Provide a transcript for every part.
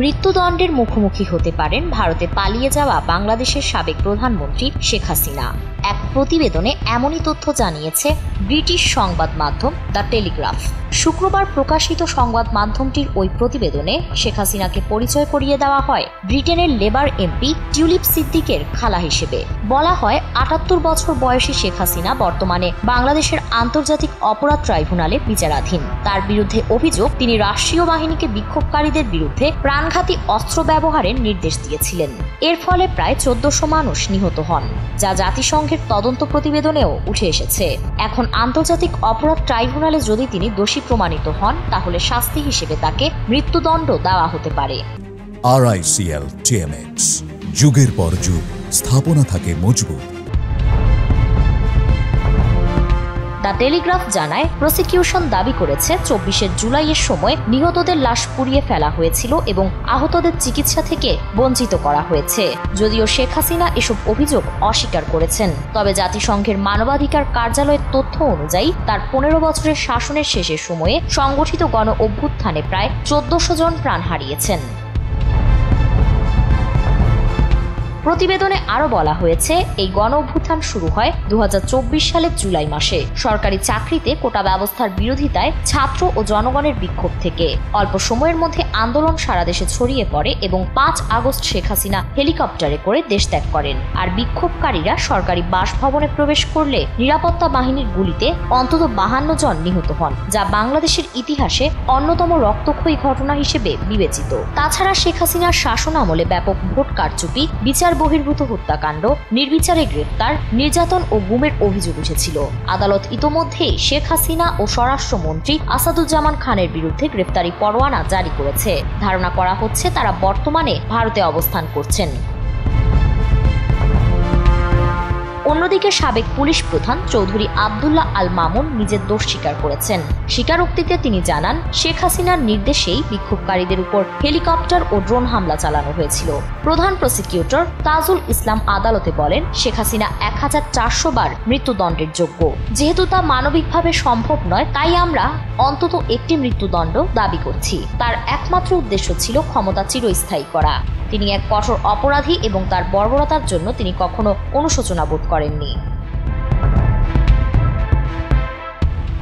মৃত্যুদণ্ডের মুখোমুখি হতে পারেন ভারতে পালিয়ে যাওয়া বাংলাদেশের সাবেক প্রধানমন্ত্রী শেখ হাসিনা। এক প্রতিবেদনে এমনই তথ্য জানিয়েছে ব্রিটিশ সংবাদ মাধ্যম দ্য টেলিগ্রাফ। শুক্রবার প্রকাশিত সংবাদ মাধ্যমটির ওই প্রতিবেদনে শেখ হাসিনাকে পরিচয় করিয়ে দেওয়া হয় ব্রিটেনের লেবার এমপি টিউলিপ সিদ্দিকের খালা হিসেবে। বলা হয় ৭৮ বছর বয়সী শেখ হাসিনা বর্তমানে বাংলাদেশের আন্তর্জাতিক অপরাধ ট্রাইব্যুনালে বিচারাধীন। তার বিরুদ্ধে অভিযোগ, তিনি রাষ্ট্রীয় বাহিনীকে বিক্ষোভকারীদের বিরুদ্ধে প্রাণঘাতী অস্ত্র ব্যবহারের নির্দেশ দিয়েছিলেন। এর ফলে প্রায় ১৪০০ মানুষ নিহত হন, যা জাতিসংঘের তদন্ত প্রতিবেদনেও উঠে এসেছে। এখন আন্তর্জাতিক অপরাধ ট্রাইব্যুনালে যদি তিনি দোষী প্রমাণিত হন, তাহলে শাস্তি হিসেবে তাকে মৃত্যুদণ্ড দেওয়া হতে পারে। RICL TMX, যুগের পর যুগ স্থাপনা থাকে মজবুত। দ্য টেলিগ্রাফ জানায়, প্রসিকিউশন দাবি করেছে ২৪শে জুলাইয়ের সময় নিহতদের লাশ পুড়িয়ে ফেলা হয়েছিল এবং আহতদের চিকিৎসা থেকে বঞ্চিত করা হয়েছে। যদিও শেখ হাসিনা এসব অভিযোগ অস্বীকার করেছেন, তবে জাতিসংঘের মানবাধিকার কার্যালয়ের তথ্য অনুযায়ী তার ১৫ বছরের শাসনের শেষের সময়ে সংগঠিত গণ অভ্যুত্থানে প্রায় ১৪০০ জন প্রাণ হারিয়েছেন। প্রতিবেদনে আরো বলা হয়েছে, এই গণ অভ্যুত্থান শুরু হয় ২০২৪ সালের জুলাই মাসে সরকারি চাকরিতে কোটা ব্যবস্থার বিরোধিতায় ছাত্র ও জনগণের বিক্ষোভ থেকে। অল্প সময়ের মধ্যে আন্দোলন সারা দেশে ছড়িয়ে পড়ে এবং ৫ আগস্ট শেখ হাসিনা হেলিকপ্টারে করে দেশ ত্যাগ করেন। আর বিক্ষোভকারীরা সরকারি বাসভবনে প্রবেশ করলে নিরাপত্তা বাহিনীর গুলিতে অন্তত ৫২ জন নিহত হন, যা বাংলাদেশের ইতিহাসে অন্যতম রক্তক্ষয়ী ঘটনা হিসেবে বিবেচিত। তাছাড়া শেখ হাসিনার শাসন আমলে ব্যাপক ভোট কারচুপি, বিচার বহির্ভূত হত্যাকাণ্ড, নির্বিচারে গ্রেফতার, নির্যাতন ও গুমের অভিযোগ উঠেছিল। আদালত ইতোমধ্যেই শেখ হাসিনা ও স্বরাষ্ট্রমন্ত্রী আসাদুজ্জামান খানের বিরুদ্ধে গ্রেফতারি পরোয়ানা জারি করেছে। ধারণা করা হচ্ছে তারা বর্তমানে ভারতে অবস্থান করছেন। অন্যদিকে সাবেক পুলিশ প্রধান চৌধুরী আব্দুল্লাহ আল মামুন নিজের দোষ স্বীকার করেছেন। স্বীকারোক্তিতে তিনি জানান, শেখ হাসিনার নির্দেশেই বিক্ষোভকারীদের উপর হেলিকপ্টার ও ড্রোন হামলা চালানো হয়েছিল। প্রধান প্রসিকিউটর তাজুল ইসলাম আদালতে বলেন, শেখ হাসিনা ১৪০০ বার মৃত্যুদণ্ডের যোগ্য। যেহেতু তা মানবিকভাবে সম্ভব নয়, তাই আমরা অন্তত একটি মৃত্যুদণ্ড দাবি করছি। তার একমাত্র উদ্দেশ্য ছিল ক্ষমতা চিরস্থায়ী করা। তিনি এক কঠোর অপরাধী এবং তার বর্বরতার জন্য তিনি কখনো অনুশোচনা বোধ করেননি।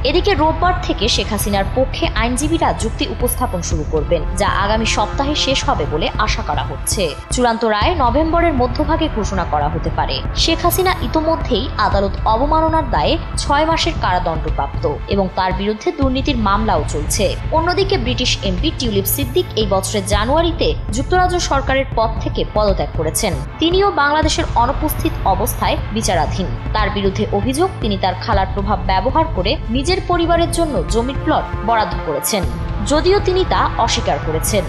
এদিকে রোববার থেকে শেখ হাসিনার পক্ষে আইনজীবীরা যুক্তি উপস্থাপন শুরু করবেন, যা আগামী সপ্তাহে শেষ হবে বলে আশা করা হচ্ছে। চূড়ান্ত রায় নভেম্বরের মধ্যভাগে ঘোষণা করা হতে পারে। শেখ হাসিনা ইতোমধ্যেই আদালত অবমাননার দায়ে ৬ মাসের কারাদণ্ডপ্রাপ্ত এবং তার বিরুদ্ধে দুর্নীতির মামলাও চলছে। অন্যদিকে ব্রিটিশ এমপি টিউলিপ সিদ্দিক এই বছরের জানুয়ারিতে যুক্তরাজ্য সরকারের পদ থেকে পদত্যাগ করেছেন। তিনিও বাংলাদেশের অনুপস্থিত অবস্থায় বিচারাধীন। তার বিরুদ্ধে অভিযোগ, তিনি তার খালার প্রভাব ব্যবহার করে নিজের পরিবারের জন্য জমির প্লট বরাদ্দ করেছেন, যদিও তিনি তা অস্বীকার করেছেন।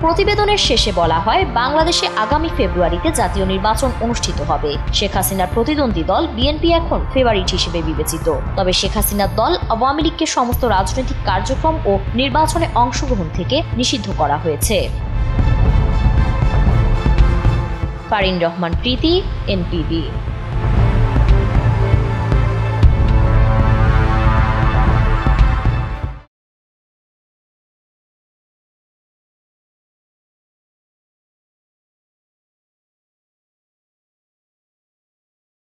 প্রতিবেদনের শেষে বলা হয়, বাংলাদেশে আগামী ফেব্রুয়ারিতে জাতীয় নির্বাচন অনুষ্ঠিত হবে। শেখ হাসিনার প্রতিদ্বন্দ্বী দল বিএনপি এখন ফেভারিট হিসেবে বিবেচিত। তবে শেখ হাসিনার দল আওয়ামী লীগকে সমস্ত রাজনৈতিক কার্যক্রম ও নির্বাচনে অংশগ্রহণ থেকে নিষিদ্ধ করা হয়েছে। ফারিন রহমান প্রীতি, NPB।